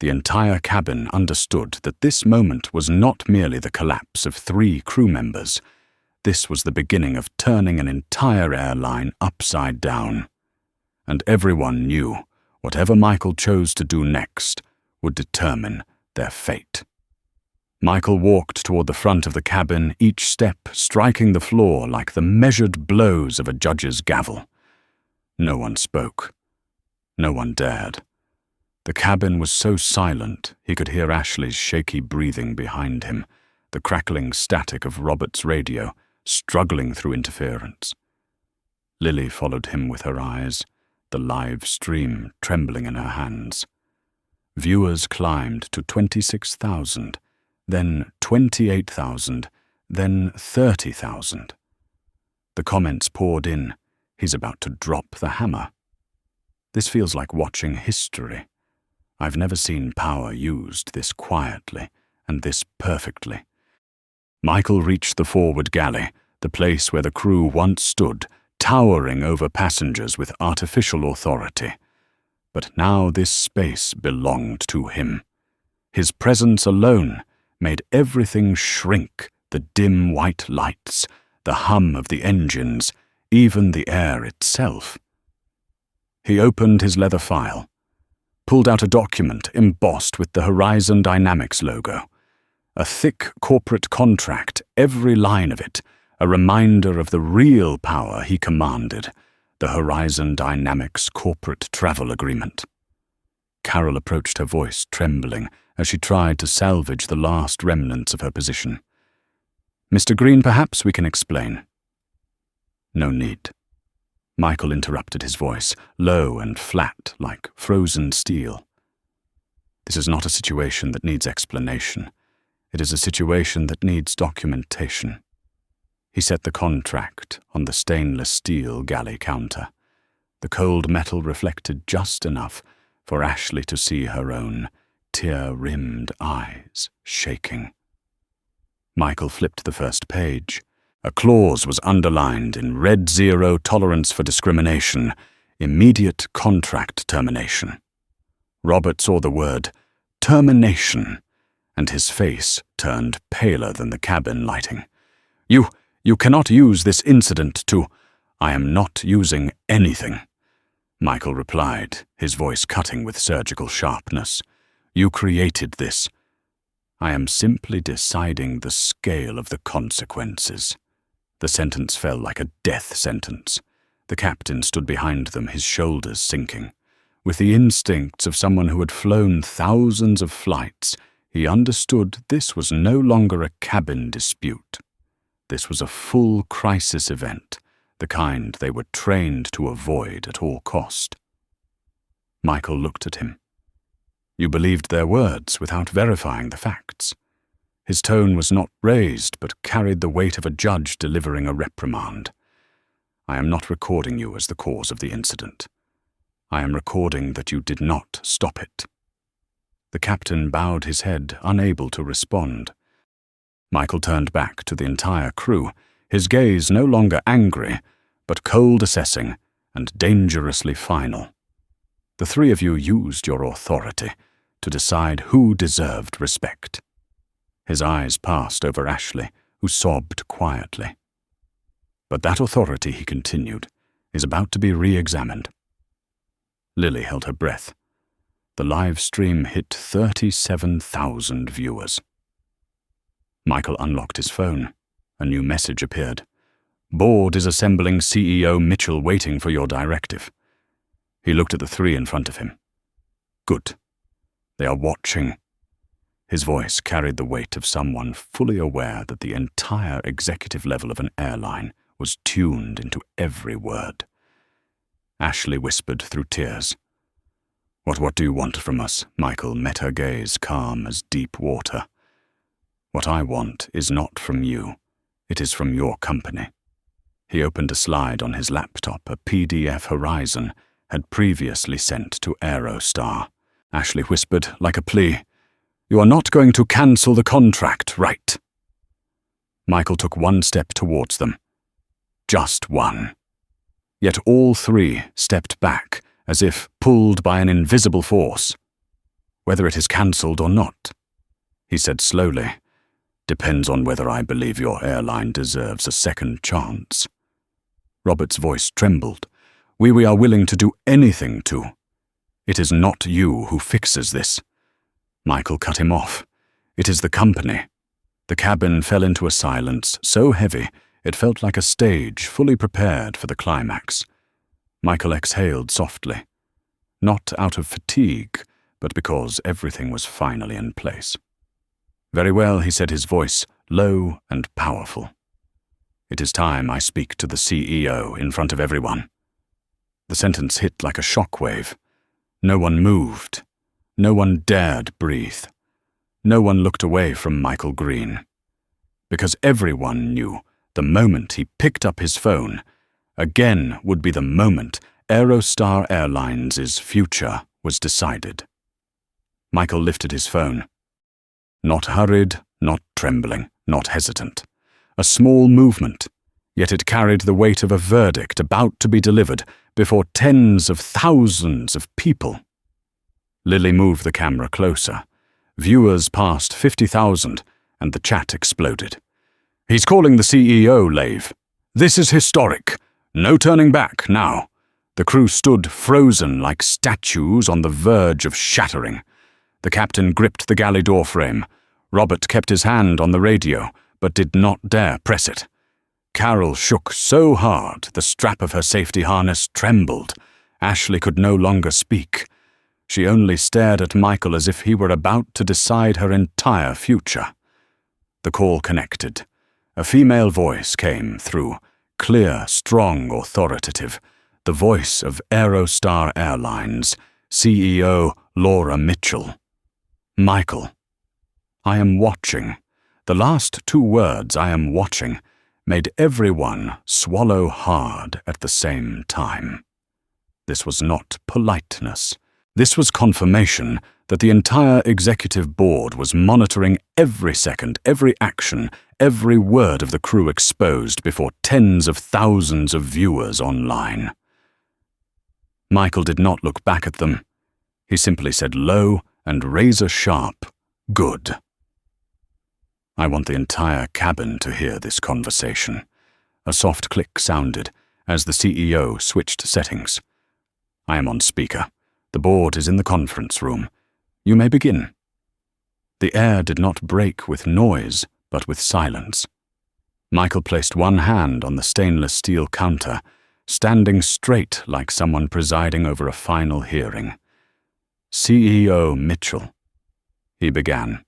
The entire cabin understood that this moment was not merely the collapse of 3 crew members. This was the beginning of turning an entire airline upside down. And everyone knew whatever Michael chose to do next would determine their fate. Michael walked toward the front of the cabin, each step striking the floor like the measured blows of a judge's gavel. No one spoke. No one dared. The cabin was so silent he could hear Ashley's shaky breathing behind him, the crackling static of Robert's radio struggling through interference. Lily followed him with her eyes, the live stream trembling in her hands. Viewers climbed to 26,000. Then 28,000, then 30,000. The comments poured in. He's about to drop the hammer. This feels like watching history. I've never seen power used this quietly and this perfectly. Michael reached the forward galley, the place where the crew once stood, towering over passengers with artificial authority. But now this space belonged to him. His presence alone made everything shrink, the dim white lights, the hum of the engines, even the air itself. He opened his leather file, pulled out a document embossed with the Horizon Dynamics logo. A thick corporate contract, every line of it a reminder of the real power he commanded, the Horizon Dynamics Corporate Travel Agreement. Carol approached her voice trembling as she tried to salvage the last remnants of her position. "Mr. Green, perhaps we can explain." "No need." Michael interrupted his voice, low and flat like frozen steel. "This is not a situation that needs explanation. It is a situation that needs documentation." He set the contract on the stainless steel galley counter. The cold metal reflected just enough for Ashley to see her own tear-rimmed eyes shaking. Michael flipped the first page. A clause was underlined in red zero tolerance for discrimination, immediate contract termination. Robert saw the word termination, and his face turned paler than the cabin lighting. You cannot use this incident to—" "I am not using anything," Michael replied, his voice cutting with surgical sharpness. "You created this. I am simply deciding the scale of the consequences." The sentence fell like a death sentence. The captain stood behind them, his shoulders sinking. With the instincts of someone who had flown thousands of flights, he understood this was no longer a cabin dispute. This was a full crisis event, the kind they were trained to avoid at all cost. Michael looked at him. "You believed their words without verifying the facts." His tone was not raised, but carried the weight of a judge delivering a reprimand. "I am not recording you as the cause of the incident. I am recording that you did not stop it." The captain bowed his head, unable to respond. Michael turned back to the entire crew, his gaze no longer angry, but cold assessing and dangerously final. "The three of you used your authority to decide who deserved respect." His eyes passed over Ashley, who sobbed quietly. "But that authority," he continued, "is about to be re-examined." Lily held her breath. The live stream hit 37,000 viewers. Michael unlocked his phone. A new message appeared. "Board is assembling, CEO Mitchell waiting for your directive." He looked at the three in front of him. "Good. They are watching." His voice carried the weight of someone fully aware that the entire executive level of an airline was tuned into every word. Ashley whispered through tears. What do you want from us?" Michael met her gaze, calm as deep water. "What I want is not from you. It is from your company." He opened a slide on his laptop, a PDF Horizon had previously sent to Aerostar. Ashley whispered, like a plea, "You are not going to cancel the contract, right?" Michael took one step towards them. Just one. Yet all three stepped back, as if pulled by an invisible force. "Whether it is cancelled or not," he said slowly, "depends on whether I believe your airline deserves a second chance." Robert's voice trembled. We are willing to do anything to." "It is not you who fixes this." Michael cut him off. "It is the company." The cabin fell into a silence so heavy it felt like a stage fully prepared for the climax. Michael exhaled softly, not out of fatigue, but because everything was finally in place. "Very well," he said, his voice low and powerful. "It is time I speak to the CEO in front of everyone." The sentence hit like a shockwave. No one moved. No one dared breathe. No one looked away from Michael Green. Because everyone knew the moment he picked up his phone, again would be the moment Aerostar Airlines' future was decided. Michael lifted his phone. Not hurried, not trembling, not hesitant. A small movement, yet it carried the weight of a verdict about to be delivered before tens of thousands of people. Lily moved the camera closer. Viewers passed 50,000, and the chat exploded. "He's calling the CEO, Lave. This is historic. No turning back now. The crew stood frozen like statues on the verge of shattering. The captain gripped the galley door frame. Robert kept his hand on the radio, but did not dare press it. Carol shook so hard the strap of her safety harness trembled. Ashley could no longer speak. She only stared at Michael as if he were about to decide her entire future. The call connected. A female voice came through, clear, strong, authoritative. The voice of Aerostar Airlines, CEO Laura Mitchell. Michael. I am watching. The last two words, I am watching, made everyone swallow hard at the same time. This was not politeness. This was confirmation that the entire executive board was monitoring every second, every action, every word of the crew exposed before tens of thousands of viewers online. Michael did not look back at them. He simply said low and razor-sharp, "Good." I want the entire cabin to hear this conversation. A soft click sounded as the CEO switched settings. I am on speaker. The board is in the conference room. You may begin. The air did not break with noise, but with silence. Michael placed one hand on the stainless steel counter, standing straight like someone presiding over a final hearing. CEO Mitchell. He began.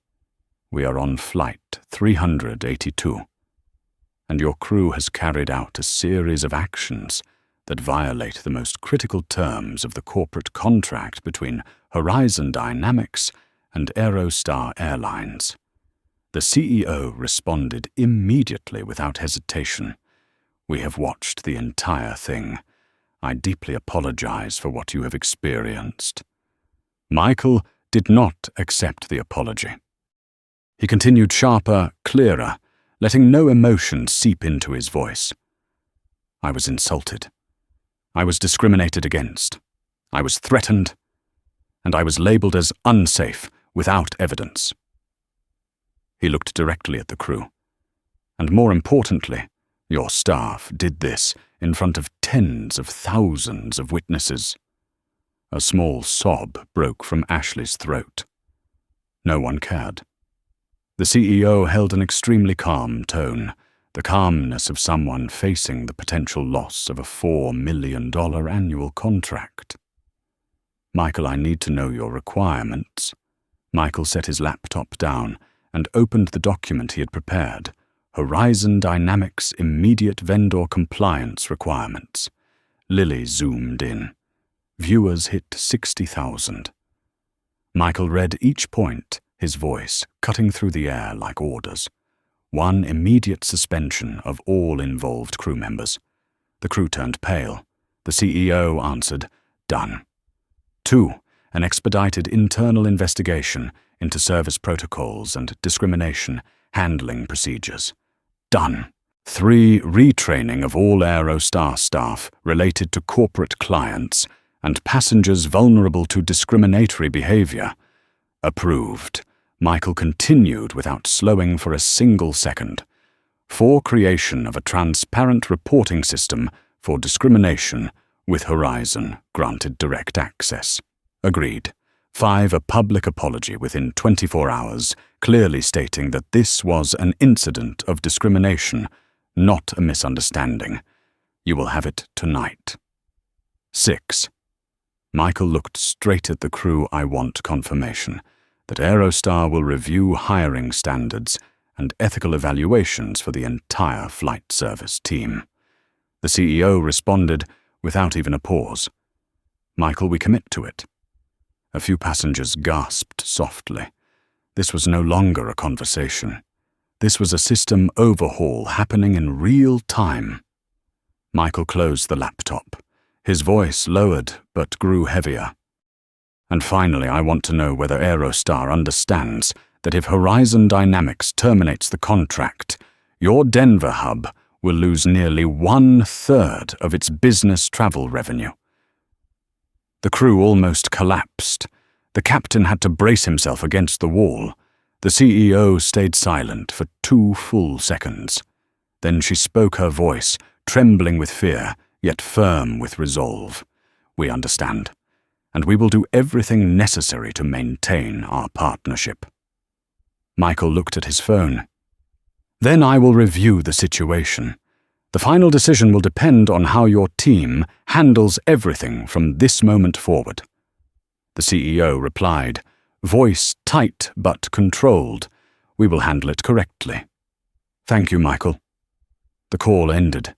We are on flight 382, and your crew has carried out a series of actions that violate the most critical terms of the corporate contract between Horizon Dynamics and Aerostar Airlines. The CEO responded immediately without hesitation. We have watched the entire thing. I deeply apologize for what you have experienced. Michael did not accept the apology. He continued sharper, clearer, letting no emotion seep into his voice. I was insulted. I was discriminated against. I was threatened. And I was labeled as unsafe without evidence. He looked directly at the crew. And more importantly, your staff did this in front of tens of thousands of witnesses. A small sob broke from Ashley's throat. No one cared. The CEO held an extremely calm tone, the calmness of someone facing the potential loss of a $4 million annual contract. Michael, I need to know your requirements. Michael set his laptop down and opened the document he had prepared, Horizon Dynamics Immediate Vendor Compliance Requirements. Lily zoomed in. Viewers hit 60,000. Michael read each point, his voice cutting through the air like orders. 1, immediate suspension of all involved crew members. The crew turned pale. The CEO answered, done. 2, an expedited internal investigation into service protocols and discrimination handling procedures. Done. 3, retraining of all Aerostar staff related to corporate clients and passengers vulnerable to discriminatory behavior. Approved. Michael continued without slowing for a single second. 4, creation of a transparent reporting system for discrimination with Horizon granted direct access. Agreed. 5, a public apology within 24 hours, clearly stating that this was an incident of discrimination, not a misunderstanding. You will have it tonight. 6. Michael looked straight at the crew. I want confirmation that Aerostar will review hiring standards and ethical evaluations for the entire flight service team. The CEO responded without even a pause. Michael, we commit to it. A few passengers gasped softly. This was no longer a conversation. This was a system overhaul happening in real time. Michael closed the laptop. His voice lowered but grew heavier. And finally, I want to know whether Aerostar understands that if Horizon Dynamics terminates the contract, your Denver hub will lose nearly 1/3 of its business travel revenue. The crew almost collapsed. The captain had to brace himself against the wall. The CEO stayed silent for 2 full seconds. Then she spoke, her voice trembling with fear, yet firm with resolve. We understand, and we will do everything necessary to maintain our partnership. Michael looked at his phone. Then I will review the situation. The final decision will depend on how your team handles everything from this moment forward. The CEO replied, voice tight but controlled. We will handle it correctly. Thank you, Michael. The call ended.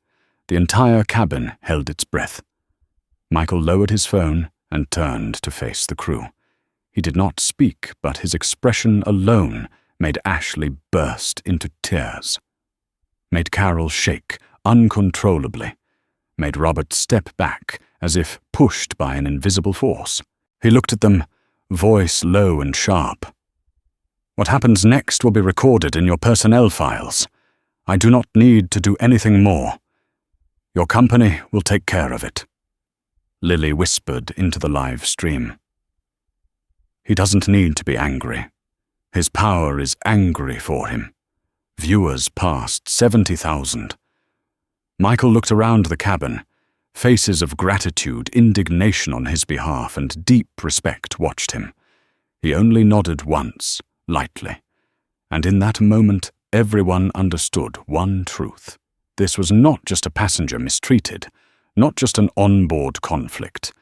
The entire cabin held its breath. Michael lowered his phone and turned to face the crew. He did not speak, but his expression alone made Ashley burst into tears, made Carol shake uncontrollably, made Robert step back as if pushed by an invisible force. He looked at them, voice low and sharp. What happens next will be recorded in your personnel files. I do not need to do anything more. Your company will take care of it. Lily whispered into the live stream. He doesn't need to be angry. His power is angry for him. Viewers passed 70,000. Michael looked around the cabin. Faces of gratitude, indignation on his behalf, and deep respect watched him. He only nodded once, lightly. And in that moment, everyone understood one truth. This was not just a passenger mistreated, not just an onboard conflict.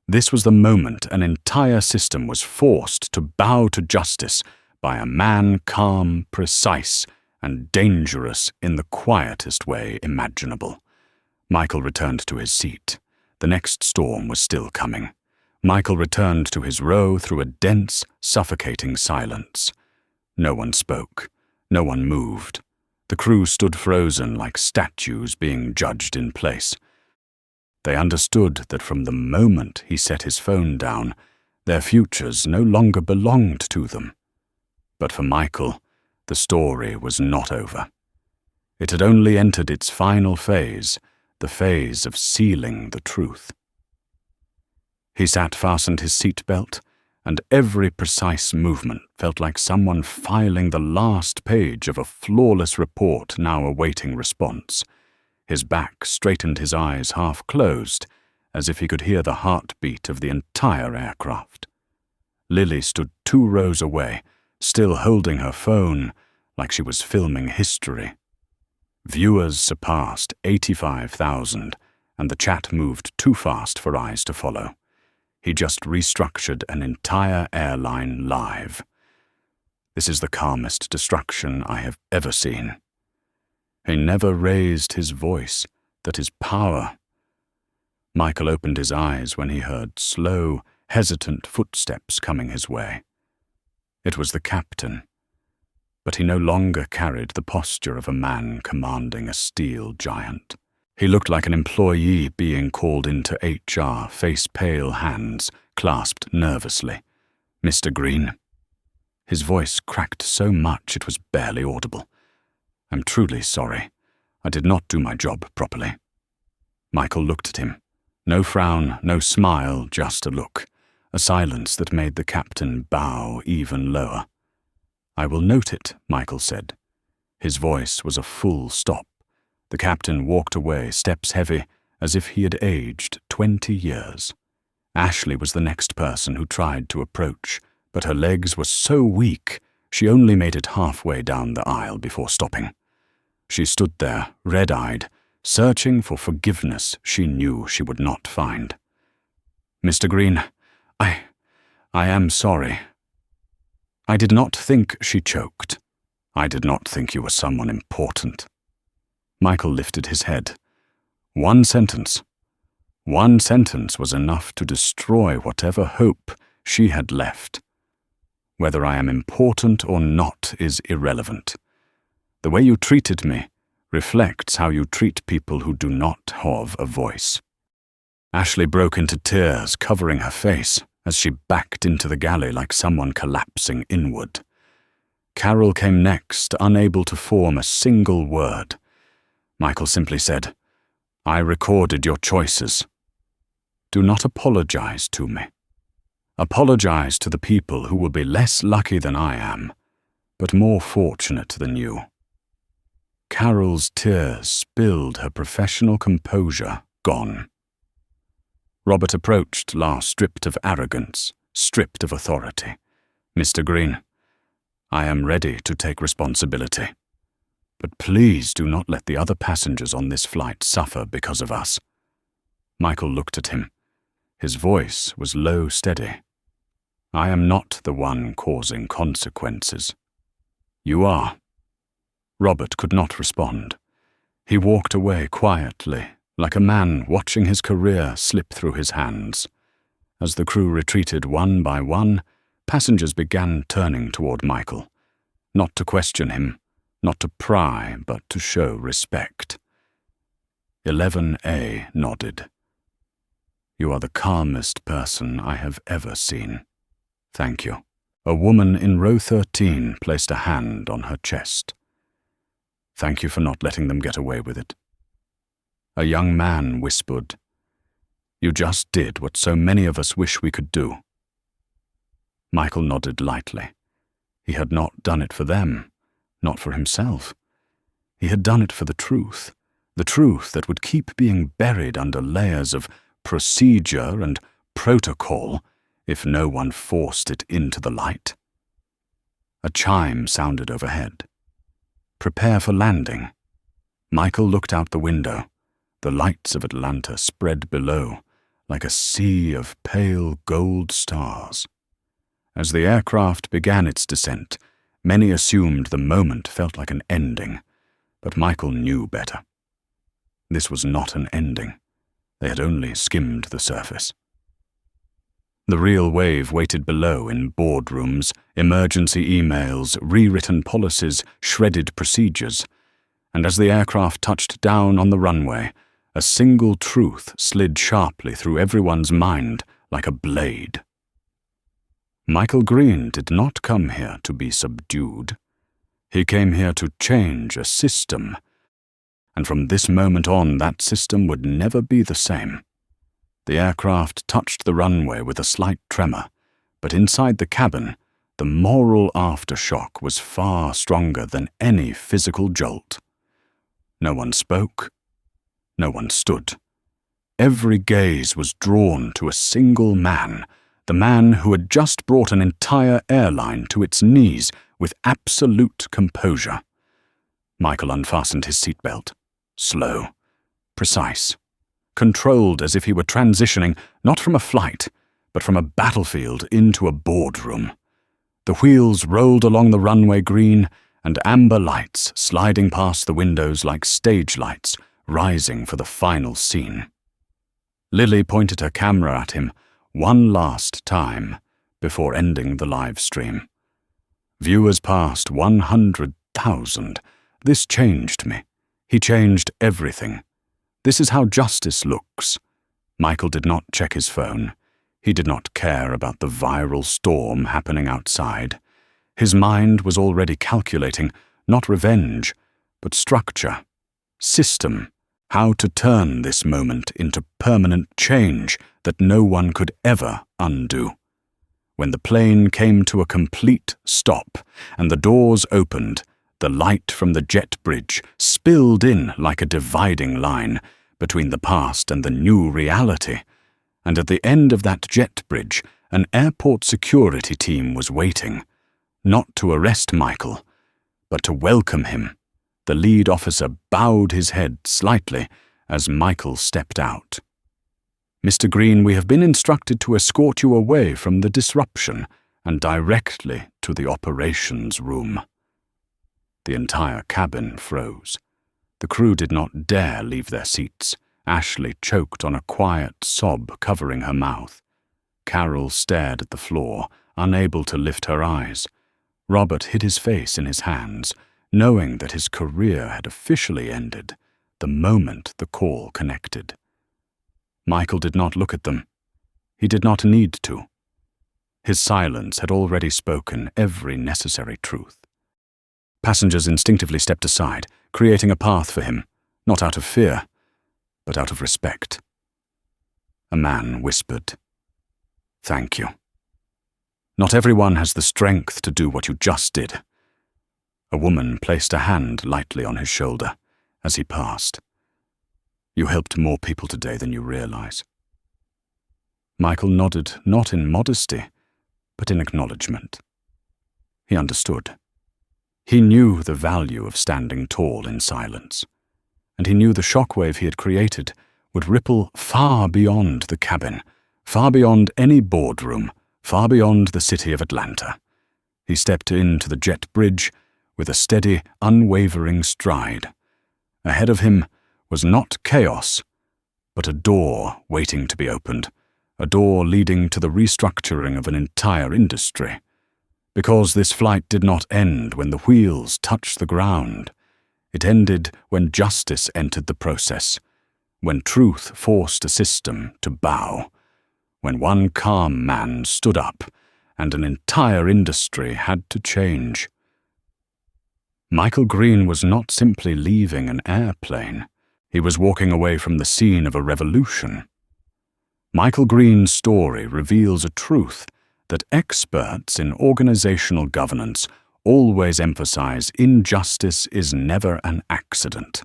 This was the moment an entire system was forced to bow to justice by a man calm, precise, and dangerous in the quietest way imaginable. Michael returned to his seat. The next storm was still coming. Michael returned to his row through a dense, suffocating silence. No one spoke. No one moved. The crew stood frozen like statues being judged in place. They understood that from the moment he set his phone down, their futures no longer belonged to them. But for Michael, the story was not over. It had only entered its final phase, the phase of sealing the truth. He fastened his seatbelt, and every precise movement felt like someone filing the last page of a flawless report now awaiting response. His back straightened, his eyes half closed, as if he could hear the heartbeat of the entire aircraft. Lily stood 2 rows away, still holding her phone like she was filming history. Viewers surpassed 85,000, and the chat moved too fast for eyes to follow. He just restructured an entire airline live. This is the calmest destruction I have ever seen. He never raised his voice, that is power. Michael opened his eyes when he heard slow, hesitant footsteps coming his way. It was the captain, but he no longer carried the posture of a man commanding a steel giant. He looked like an employee being called into HR, face pale, hands clasped nervously. Mr. Green. His voice cracked so much it was barely audible. I'm truly sorry. I did not do my job properly. Michael looked at him. No frown, no smile, just a look. A silence that made the captain bow even lower. I will note it, Michael said. His voice was a full stop. The captain walked away, steps heavy, as if he had aged 20 years. Ashley was the next person who tried to approach, but her legs were so weak, she only made it halfway down the aisle before stopping. She stood there, red-eyed, searching for forgiveness she knew she would not find. Mr. Green, I am sorry. I did not think, she choked. I did not think you were someone important. Michael lifted his head. One sentence was enough to destroy whatever hope she had left. Whether I am important or not is irrelevant. The way you treated me reflects how you treat people who do not have a voice. Ashley broke into tears, covering her face, as she backed into the galley like someone collapsing inward. Carol came next, unable to form a single word. Michael simply said, I recorded your choices. Do not apologize to me. Apologize to the people who will be less lucky than I am, but more fortunate than you. Carol's tears spilled her professional composure gone. Robert approached Lars stripped of arrogance, stripped of authority. "Mr. Green, I am ready to take responsibility. But please do not let the other passengers on this flight suffer because of us." Michael looked at him. His voice was low, steady. "I am not the one causing consequences. You are." Robert could not respond. He walked away quietly, like a man watching his career slip through his hands. As the crew retreated one by one, passengers began turning toward Michael, not to question him, not to pry, but to show respect. 11A nodded. "You are the calmest person I have ever seen. Thank you." A woman in row 13 placed a hand on her chest. "Thank you for not letting them get away with it." A young man whispered, "You just did what so many of us wish we could do." Michael nodded lightly. He had not done it for them, not for himself. He had done it for the truth that would keep being buried under layers of procedure and protocol if no one forced it into the light. A chime sounded overhead. Prepare for landing. Michael looked out the window. The lights of Atlanta spread below, like a sea of pale gold stars. As the aircraft began its descent, many assumed the moment felt like an ending, but Michael knew better. This was not an ending. They had only skimmed the surface. The real wave waited below in boardrooms, emergency emails, rewritten policies, shredded procedures, and as the aircraft touched down on the runway, a single truth slid sharply through everyone's mind like a blade. Michael Green did not come here to be subdued. He came here to change a system, and from this moment on that system would never be the same. The aircraft touched the runway with a slight tremor, but inside the cabin, the moral aftershock was far stronger than any physical jolt. No one spoke. No one stood. Every gaze was drawn to a single man, the man who had just brought an entire airline to its knees with absolute composure. Michael unfastened his seatbelt. Slow, precise, controlled as if he were transitioning not from a flight, but from a battlefield into a boardroom. The wheels rolled along the runway green, and amber lights sliding past the windows like stage lights, rising for the final scene. Lily pointed her camera at him one last time before ending the live stream. Viewers passed 100,000. This changed me. He changed everything. This is how justice looks. Michael did not check his phone. He did not care about the viral storm happening outside. His mind was already calculating, not revenge, but structure, system, how to turn this moment into permanent change that no one could ever undo. When the plane came to a complete stop and the doors opened, the light from the jet bridge spilled in like a dividing line between the past and the new reality, and at the end of that jet bridge, an airport security team was waiting, not to arrest Michael, but to welcome him. The lead officer bowed his head slightly as Michael stepped out. "Mr. Green, we have been instructed to escort you away from the disruption and directly to the operations room." The entire cabin froze. The crew did not dare leave their seats. Ashley choked on a quiet sob covering her mouth. Carol stared at the floor, unable to lift her eyes. Robert hid his face in his hands, knowing that his career had officially ended the moment the call connected. Michael did not look at them. He did not need to. His silence had already spoken every necessary truth. Passengers instinctively stepped aside, creating a path for him, not out of fear, but out of respect. A man whispered, "Thank you. Not everyone has the strength to do what you just did." A woman placed a hand lightly on his shoulder as he passed. You helped more people today than you realize." Michael nodded, not in modesty, but in acknowledgement. He understood. He knew the value of standing tall in silence, and he knew the shockwave he had created would ripple far beyond the cabin, far beyond any boardroom, far beyond the city of Atlanta. He stepped into the jet bridge with a steady, unwavering stride. Ahead of him was not chaos, but a door waiting to be opened, a door leading to the restructuring of an entire industry. Because this flight did not end when the wheels touched the ground. It ended when justice entered the process, when truth forced a system to bow, when one calm man stood up and an entire industry had to change. Michael Green was not simply leaving an airplane. He was walking away from the scene of a revolution. Michael Green's story reveals a truth that experts in organizational governance always emphasize: injustice is never an accident.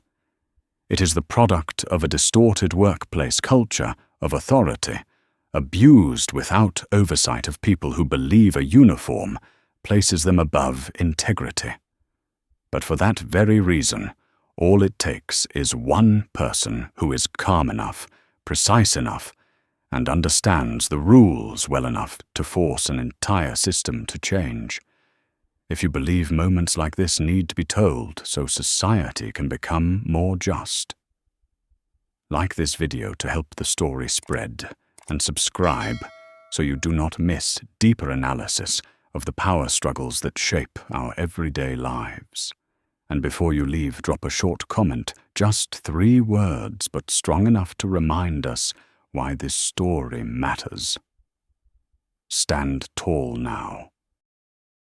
It is the product of a distorted workplace culture of authority, abused without oversight of people who believe a uniform places them above integrity. But for that very reason, all it takes is one person who is calm enough, precise enough, and understands the rules well enough to force an entire system to change. If you believe moments like this need to be told so society can become more just. Like this video to help the story spread, and subscribe so you do not miss deeper analysis of the power struggles that shape our everyday lives. And before you leave, drop a short comment, just 3 words, but strong enough to remind us why this story matters. Stand tall now.